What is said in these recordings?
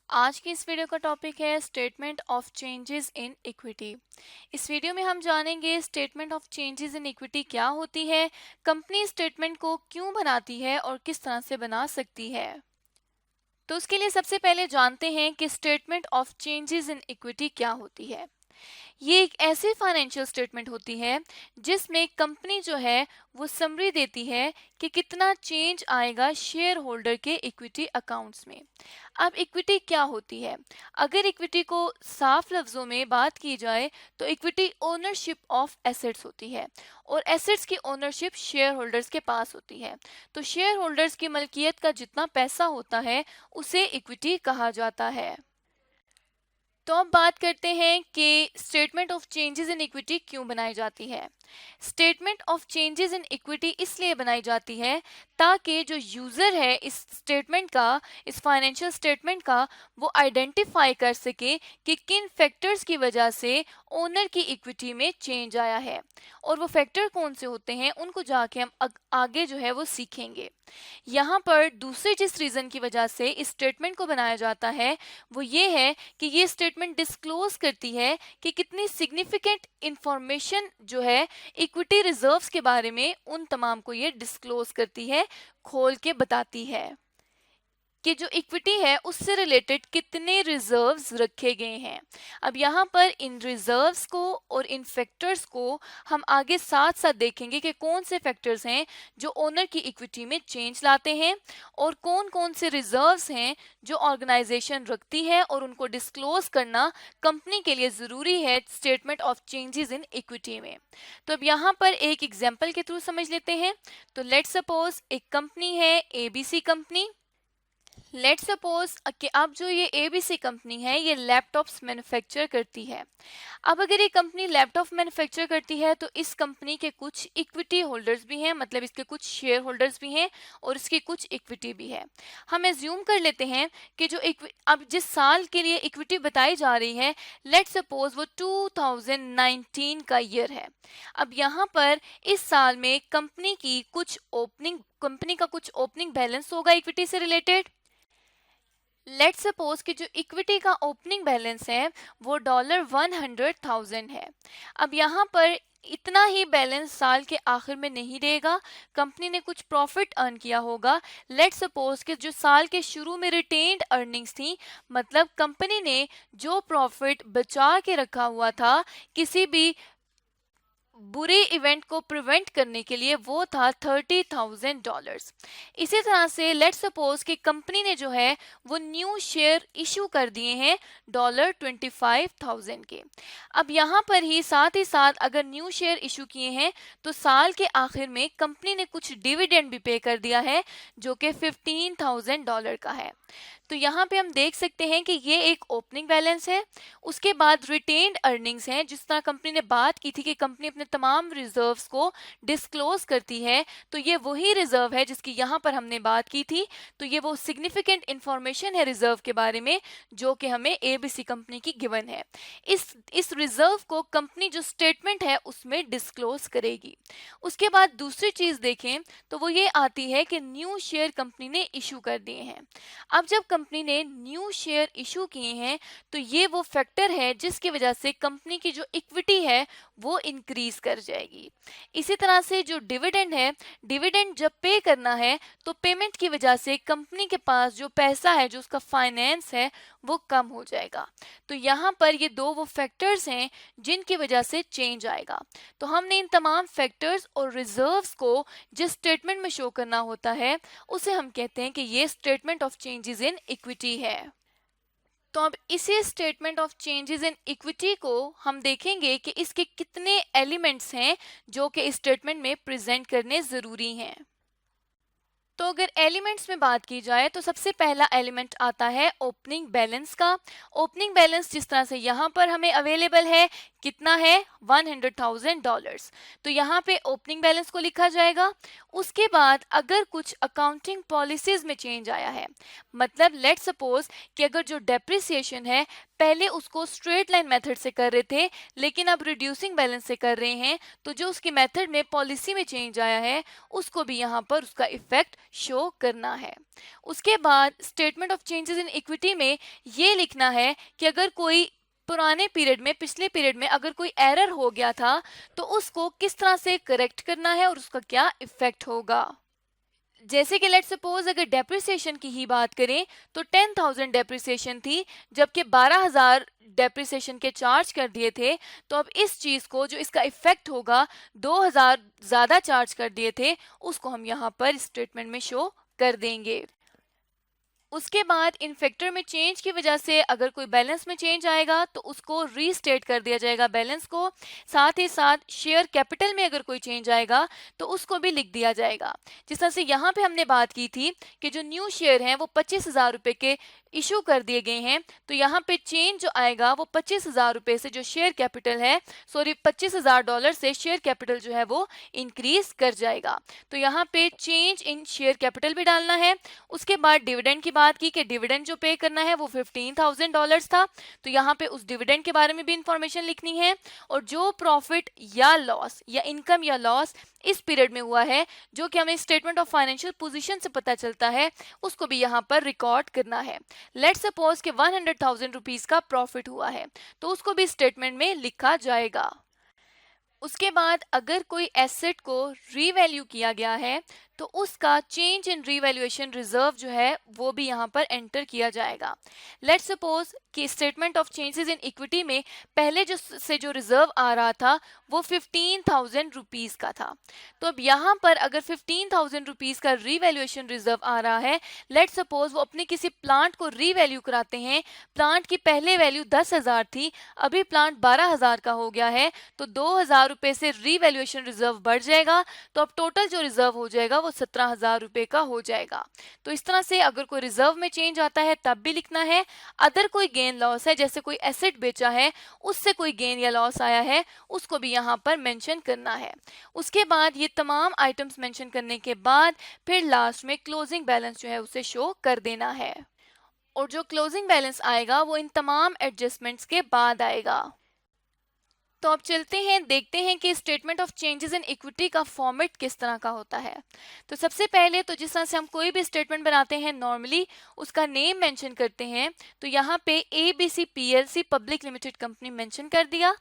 आज की इस वीडियो का टॉपिक है statement of changes in equity. इस वीडियो में हम जानेंगे statement of changes in equity क्या होती है, कंपनी स्टेटमेंट को क्यों बनाती है और किस तरह से बना सकती है। तो उसके लिए सबसे पहले जानते हैं कि statement of changes in equity क्या होती है। ये एक ऐसी फाइनेंशियल स्टेटमेंट होती है जिसमें कंपनी जो है वो समरी देती है कि कितना चेंज आएगा शेयर होल्डर के इक्विटी अकाउंट्स में। अब इक्विटी क्या होती है? अगर इक्विटी को साफ लफ्जों में बात की जाए तो इक्विटी ओनरशिप ऑफ एसेट्स होती है और एसेट्स की ओनरशिप शेयर होल्डर्स के पास होती है। तो शेयर होल्डर्स की मलकियत का जितना पैसा होता है उसे इक्विटी कहा जाता है। तो अब बात करते हैं कि statement of changes in equity क्यों बनाई जाती है। Statement of changes in equity इसलिए बनाई जाती है ताकि जो यूजर है इस स्टेटमेंट का, इस फाइनेंशियल स्टेटमेंट का, वो आइडेंटिफाई कर सके कि किन फैक्टर्स की वजह से ओनर की इक्विटी में चेंज आया है और वो फैक्टर कौन से होते हैं उनको जाके हम आगे जो है वो सीखेंगे। यहाँ पर दूसरे जिस रीजन की वजह से इस स्टेटमेंट को बनाया जाता है वो ये है कि ये स्टेटमेंट डिस्क्लोज करती है कि कितनी सिग्निफिकेंट इंफॉर्मेशन जो है इक्विटी रिजर्व्स के बारे में, उन तमाम को ये डिस्क्लोज करती है, खोल के बताती है कि जो इक्विटी है उससे रिलेटेड कितने रिजर्व्स रखे गए हैं। अब यहाँ पर इन रिजर्व्स को और इन फैक्टर्स को हम आगे साथ साथ देखेंगे कि कौन से फैक्टर्स हैं जो ओनर की इक्विटी में चेंज लाते हैं और कौन कौन से रिजर्व्स हैं जो ऑर्गेनाइजेशन रखती है और उनको डिस्क्लोज करना कंपनी के लिए ज़रूरी है statement of changes in equity में। तो अब यहाँ पर एक एग्जाम्पल के थ्रू समझ लेते हैं। तो लेट्स सपोज एक कंपनी है एबीसी कंपनी। लेट्स सपोज कि अब जो ये एबीसी कंपनी है ये लैपटॉप्स मैन्युफैक्चर करती है। अब अगर ये कंपनी लैपटॉप मैन्युफैक्चर करती है तो इस कंपनी के कुछ इक्विटी होल्डर्स भी हैं, मतलब इसके कुछ शेयर होल्डर्स भी हैं और इसकी कुछ इक्विटी भी है। हम एज्यूम कर लेते हैं कि जो अब जिस साल के लिए इक्विटी बताई जा रही है, लेट्स सपोज वो 2019 का ईयर है। अब यहाँ पर इस साल में कंपनी का कुछ ओपनिंग बैलेंस होगा इक्विटी से रिलेटेड। लेट्स सपोज कि जो इक्विटी का ओपनिंग बैलेंस है वो $100,000 है। अब यहाँ पर इतना ही बैलेंस साल के आखिर में नहीं रहेगा, कंपनी ने कुछ प्रॉफिट अर्न किया होगा। लेट्स सपोज कि जो साल के शुरू में रिटेन्ड अर्निंग्स थी, मतलब कंपनी ने जो प्रॉफिट बचा के रखा हुआ था किसी भी बुरे इवेंट को प्रिवेंट करने के लिए, वो था $30,000। इसी तरह से लेट्स सपोज कि कंपनी ने जो है वो न्यू शेयर इशू कर दिए हैं $25,000 के। अब यहाँ पर ही साथ अगर न्यू शेयर इशू किए हैं तो साल के आखिर में कंपनी ने कुछ डिविडेंड भी पे कर दिया है जो कि $15,000 का है। तो यहाँ पे हम देख सकते हैं कि ये एक ओपनिंग बैलेंस है। उसके बाद रिटेन्ड अर्निंग्स हैं, जिस तरह कंपनी ने बात की थी कि कंपनी अपने तमाम रिजर्व्स को डिस्क्लोज करती है, तो ये वही रिजर्व है जिसकी यहाँ पर हमने बात की थी। तो ये वो सिग्निफिकेंट इंफॉर्मेशन है रिजर्व के बारे में जो कि हमें एबीसी कंपनी की गिवन है। इस रिजर्व को कंपनी जो स्टेटमेंट है उसमें डिस्क्लोज करेगी। उसके बाद दूसरी चीज देखें तो वो ये आती है कि न्यू शेयर कंपनी ने इशू कर दिए हैं। अब जब कंपनी ने न्यू शेयर इशू किए हैं तो ये वो फैक्टर है जिसकी वजह से कंपनी की जो इक्विटी है वो इंक्रीज कर जाएगी। इसी तरह से जो डिविडेंड है, डिविडेंड जब पे करना है तो पेमेंट की वजह से कंपनी के पास जो पैसा है, जो उसका फाइनेंस है, वो कम हो जाएगा। तो यहाँ पर ये दो वो फैक्टर्स हैं जिनकी वजह से चेंज आएगा। तो हमने इन तमाम फैक्टर्स और रिजर्व्स को जिस स्टेटमेंट में शो करना होता है उसे हम कहते हैं कि ये statement of changes in equity है। तो अब इसी statement of changes in equity को हम देखेंगे कि इसके कितने एलिमेंट्स हैं जो कि इस स्टेटमेंट में प्रेजेंट करने ज़रूरी हैं। तो अगर एलिमेंट्स में बात की जाए तो सबसे पहला एलिमेंट आता है ओपनिंग बैलेंस का। ओपनिंग बैलेंस जिस तरह से यहाँ पर हमें अवेलेबल है, कितना है? $100,000। तो यहाँ पे ओपनिंग बैलेंस को लिखा जाएगा। उसके बाद अगर कुछ अकाउंटिंग पॉलिसीज में चेंज आया है, मतलब लेट्स सपोज कि अगर जो डेप्रिसिएशन है पहले उसको स्ट्रेट लाइन मेथड से कर रहे थे, लेकिन अब रिड्यूसिंग बैलेंस से कर रहे हैं, तो जो उसकी मेथड में पॉलिसी में चेंज आया है उसको भी यहाँ पर उसका इफेक्ट शो करना है। उसके बाद statement of changes in equity में ये लिखना है कि अगर कोई पुराने पीरियड में, पिछले पीरियड में अगर कोई एरर हो गया था तो उसको किस तरह से करेक्ट करना है और उसका क्या इफेक्ट होगा। जैसे कि लेट्स सपोज अगर डेप्रिसिएशन की ही बात करें तो 10,000 डेप्रिसिएशन थी, जबकि 12,000 डेप्रिसिएशन के चार्ज कर दिए थे। तो अब इस चीज को, जो इसका इफेक्ट होगा, 2,000 ज्यादा चार्ज कर दिए थे, उसको हम यहाँ पर स्टेटमेंट में शो कर देंगे। उसके बाद इन फैक्टर में चेंज की वजह से अगर कोई बैलेंस में चेंज आएगा तो उसको रीस्टेट कर दिया जाएगा बैलेंस को। साथ ही साथ शेयर कैपिटल में अगर कोई चेंज आएगा तो उसको भी लिख दिया जाएगा। जिस तरह से यहाँ पे हमने बात की थी कि जो न्यू शेयर हैं वो 25,000 रुपये के इशू कर दिए गए हैं, तो यहाँ पे चेंज जो आएगा वो 25,000 रुपये से जो शेयर कैपिटल है, सॉरी $25,000 से शेयर कैपिटल जो है वो इंक्रीज कर जाएगा। तो यहाँ पे चेंज इन शेयर कैपिटल भी डालना है। उसके बाद डिविडेंड की बात की कि डिविडेंड जो पे करना है वो $15,000 था, तो यहाँ पे उस डिविडेंड के बारे में भी इंफॉर्मेशन लिखनी है। और जो प्रॉफिट या लॉस या इनकम या लॉस इस पीरियड में हुआ है, जो कि हमें स्टेटमेंट ऑफ फाइनेंशियल पोजीशन से पता चलता है, उसको भी यहाँ पर रिकॉर्ड करना है। लेट्स सपोज कि 100,000 रुपीज का प्रॉफिट हुआ है, तो उसको भी स्टेटमेंट में लिखा जाएगा। उसके बाद अगर कोई एसेट को रीवैल्यू किया गया है तो उसका चेंज इन रीवैल्यूएशन रिजर्व जो है वो भी यहाँ पर एंटर किया जाएगा। लेट्स सपोज कि statement of changes in equity में पहले जो रिजर्व आ रहा था वो 15,000 रुपीज का था, तो अब यहाँ पर अगर 15,000 रुपीज का रीवैल्यूएशन रिजर्व आ रहा है, लेट्स सपोज वो अपने किसी प्लांट को रीवैल्यू कराते हैं, प्लांट की पहले वैल्यू 10,000 थी, अभी प्लांट 12,000 का हो गया है, तो 2,000 रुपए से रीवैल्यूएशन रिजर्व बढ़ जाएगा, तो अब टोटल जो रिजर्व हो जाएगा वो 17,000 रुपए का हो जाएगा। तो इस तरह से अगर कोई रिजर्व में चेंज आता है तब भी लिखना है। अदर कोई गेन लॉस है, जैसे कोई एसेट बेचा है उससे कोई गेन या लॉस आया है, उसको भी यहाँ पर मेंशन करना है। उसके बाद ये तमाम आइटम्स मेंशन करने के बाद फिर लास्ट में क्लोजिंग बैलेंस जो है उसे शो कर देना है। और जो क्लोजिंग बैलेंस आएगा वो इन तमाम एडजस्टमेंट्स के बाद आएगा। तो अब चलते हैं, देखते हैं कि statement of changes in equity का फॉर्मेट किस तरह का होता है। तो सबसे पहले तो जिस तरह से हम कोई भी स्टेटमेंट बनाते हैं नॉर्मली उसका नेम मेंशन करते हैं, तो यहाँ पे ABC PLC public limited company mention कर दिया।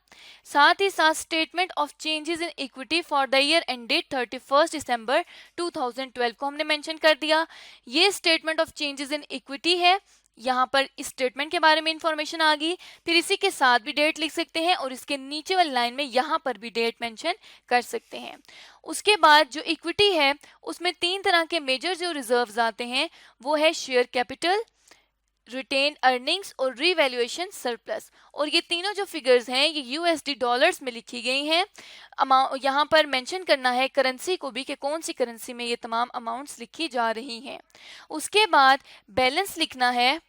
साथ ही साथ statement of changes in equity for the year ended 31 दिसंबर 2012 को हमने मेंशन कर दिया। ये statement of changes in equity है, यहाँ पर इस स्टेटमेंट के बारे में इंफॉर्मेशन आ गई। फिर इसी के साथ भी डेट लिख सकते हैं और इसके नीचे वाली लाइन में यहाँ पर भी डेट मेंशन कर सकते हैं। उसके बाद जो इक्विटी है उसमें 3 तरह के मेजर जो रिजर्व्स आते हैं वो है शेयर कैपिटल, रिटेन अर्निंग्स और रीवैल्यूएशन सरप्लस। और ये तीनों जो फिगर्स हैं ये यूएसडी डॉलर्स में लिखी गई हैं। यहाँ पर मेंशन करना है करेंसी को भी कि कौन सी करेंसी में ये तमाम अमाउंट्स लिखी जा रही हैं। उसके बाद बैलेंस लिखना है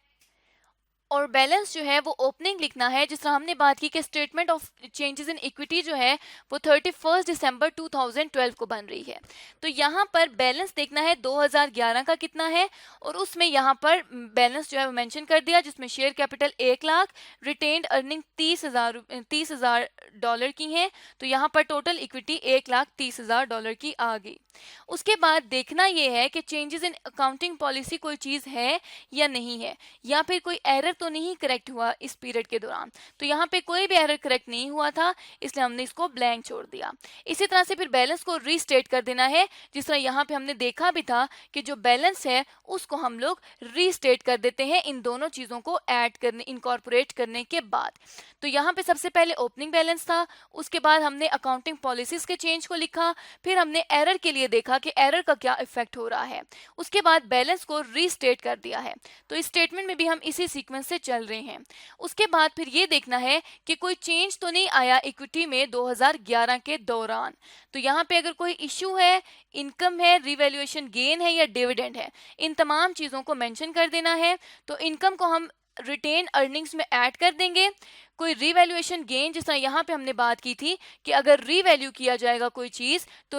और बैलेंस जो है वो ओपनिंग लिखना है। जिस तरह हमने बात की कि statement of changes in equity जो है वो 31 दिसंबर 2012 को बन रही है, तो यहाँ पर बैलेंस देखना है 2011 का कितना है, और उसमें यहाँ पर बैलेंस जो है वो मेंशन कर दिया, जिसमें share capital 1 lakh, retained earning 30,000 dollar की है, तो यहाँ पर टोटल इक्विटी 1,30,000 डॉलर की आ गई। उसके बाद देखना यह है कि चेंजेस इन अकाउंटिंग पॉलिसी कोई चीज है या नहीं है, या फिर कोई एरर तो नहीं करेक्ट हुआ इस पीरियड के दौरान। तो यहाँ पे कोई भी एरर करेक्ट नहीं हुआ था, इसलिए हमने इसको ब्लैंक छोड़ दिया। इसी तरह से फिर बैलेंस को रीस्टेट कर देना है। जिस तरह यहाँ पे हमने देखा भी था कि जो बैलेंस है उसको हम लोग रीस्टेट कर देते हैं इन दोनों चीजों को ऐड करने, इनकॉर्पोरेट करने के बाद। तो यहाँ पे सबसे पहले ओपनिंग बैलेंस था, उसके बाद हमने अकाउंटिंग पॉलिसीज के चेंज को लिखा, फिर हमने एरर के लिए देखा कि एरर का क्या इफेक्ट हो रहा है, उसके बाद बैलेंस को रीस्टेट कर दिया है। तो इस स्टेटमेंट में भी हम इसी सीक्वेंस से चल रहे हैं। उसके बाद फिर ये देखना है कि कोई चेंज तो नहीं आया इक्विटी में 2011 के दौरान। तो यहाँ पे अगर कोई इश्यू है, इनकम है, रिवैल्यूएशन गेन है या डिविडेंड है, इन तमाम चीजों को मेंशन कर देना है। तो इनकम को हम रिटेन अर्निंग्स में ऐड कर देंगे, कोई रीवैल्यूएशन गेन, जिस तरह यहाँ पे हमने बात की थी कि अगर रीवैल्यू किया जाएगा कोई चीज़ तो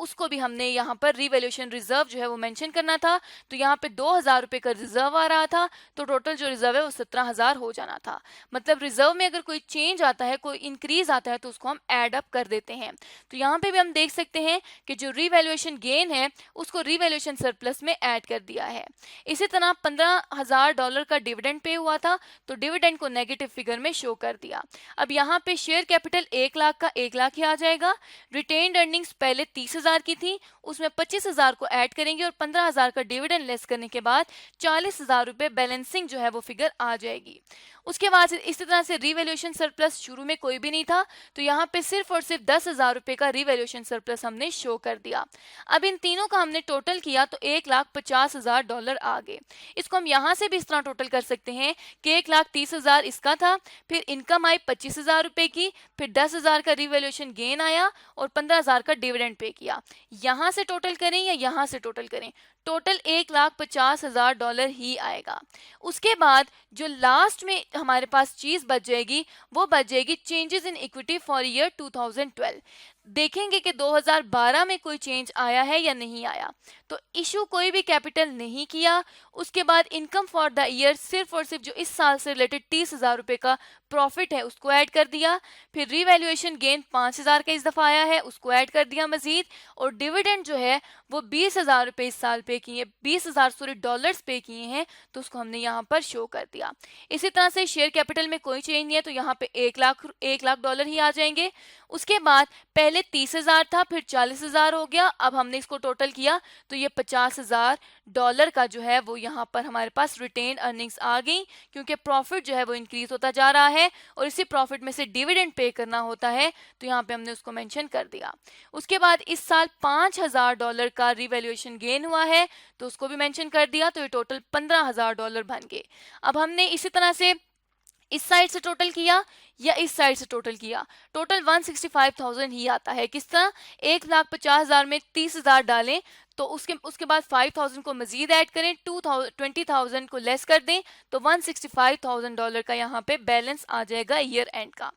उसको भी हमने यहाँ पर रीवैल्यूएशन रिजर्व जो है वो मेंशन करना था। तो यहाँ पे 2,000 रुपये का रिजर्व आ रहा था, तो टोटल जो रिजर्व है वो 17,000 हो जाना था। मतलब रिजर्व में अगर कोई चेंज आता है, कोई इंक्रीज आता है, तो उसको हम एड अप कर देते हैं। तो यहाँ पे भी हम देख सकते हैं कि जो रीवैल्यूएशन गेन है उसको रीवैल्यूएशन सरप्लस में ऐड कर दिया है। इसी तरह $15,000 का डिविडेंड पे हुआ था, तो डिविडेंड को नेगेटिव फिगर में शो कर दिया। अब यहाँ पे शेयर कैपिटल 1 लाख का 1 लाख ही आ जाएगा। रिटेन्ड अर्निंग्स पहले 30,000 की थी, उसमें 25,000 को ऐड करेंगे और 15,000 का डिविडेंड लेस करने के बाद 40,000 रुपये बैलेंसिंग जो है वो फिगर आ जाएगी। उसके बाद इसी तरह से रीवैल्यूएशन सरप्लस शुरू में कोई भी नहीं था, तो यहाँ पे सिर्फ और सिर्फ 10,000 रुपये का रीवैल्यूएशन सरप्लस हमने शो कर दिया। अब इन तीनों का हमने टोटल किया तो $1,50,000 आ गए। इसको हम यहाँ से भी इस तरह टोटल कर सकते हैं कि 1,30,000 इसका था, फिर इनकम आई 25,000 रुपये की, फिर 10,000 का रीवैल्यूएशन गेन आया और 15,000 का डिविडेंड पे किया। यहाँ से टोटल करें या यहाँ से टोटल करें, टोटल $1,50,000 ही आएगा। उसके बाद जो लास्ट में हमारे पास चीज बच जाएगी वो बच जाएगी changes in equity for year 2012। देखेंगे कि 2012 में कोई चेंज आया है या नहीं आया। तो इशू कोई भी कैपिटल नहीं किया। उसके बाद इनकम फॉर द ईयर सिर्फ और सिर्फ जो इस साल से रिलेटेड 30,000 रुपये का प्रॉफिट है उसको ऐड कर दिया। फिर रीवैल्यूएशन गेन 5,000 का इस दफा आया है, उसको ऐड कर दिया मजीद। और डिविडेंड जो है वो 20,000 रुपये इस साल पे किए, 20,000 डॉलर्स पे किए हैं, तो उसको हमने यहाँ पर शो कर दिया। इसी तरह से शेयर कैपिटल में कोई चेंज नहीं है, तो यहाँ पे $1 लाख डॉलर ही आ जाएंगे। उसके बाद पहले 30,000 था, फिर 40,000 हो गया। अब हमने इसको टोटल किया तो ये $50,000 का जो है वो यहाँ पर हमारे पास रिटेन अर्निंग्स आ गई, क्योंकि प्रॉफिट जो है वो इंक्रीज होता जा रहा है और इसी प्रॉफिट में से डिविडेंड पे करना होता है, तो यहाँ पे हमने उसको मेंशन कर दिया। उसके बाद इस साल $5,000 का रिवैल्यूएशन गेन हुआ है, तो उसको भी मेंशन कर दिया, तो ये टोटल $15,000 बन गए। अब हमने इसी तरह से इस साइड से टोटल किया या इस साइड से टोटल किया, टोटल 165,000 ही आता है। किस तरह, 1,50,000 में 30,000 डालें तो उसके बाद 5,000 को मजीद ऐड करें, 20,000 को लेस कर दें, तो $165,000 का यहाँ पे बैलेंस आ जाएगा ईयर एंड का।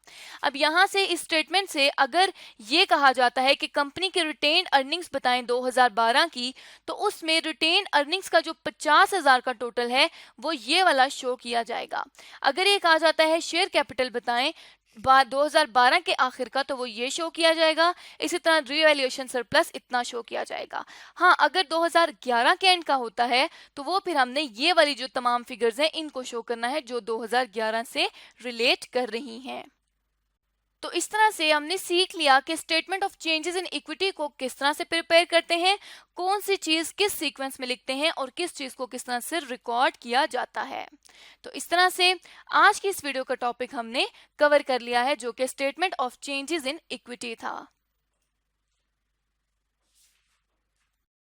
अब यहाँ से इस स्टेटमेंट से अगर ये कहा जाता है कि कंपनी की रिटेन अर्निंग्स बताएं 2012 की, तो उसमें रिटेन अर्निंग्स का जो 50,000 का टोटल है वो ये वाला शो किया जाएगा। अगर ये कहा जाता है शेयर कैपिटल बताएं 2012 के आखिर का, तो वो ये शो किया जाएगा। इसी तरह रीवैल्यूएशन सरप्लस इतना शो किया जाएगा। हाँ, अगर 2011 के एंड का होता है तो वो फिर हमने ये वाली जो तमाम फिगर्स हैं इनको शो करना है जो 2011 से रिलेट कर रही हैं। तो इस तरह से हमने सीख लिया कि statement of changes in equity को किस तरह से प्रिपेयर करते हैं, कौन सी चीज़ किस सीक्वेंस में लिखते हैं और किस चीज़ को किस तरह से रिकॉर्ड किया जाता है। तो इस तरह से आज की इस वीडियो का टॉपिक हमने कवर कर लिया है जो कि statement of changes in equity था।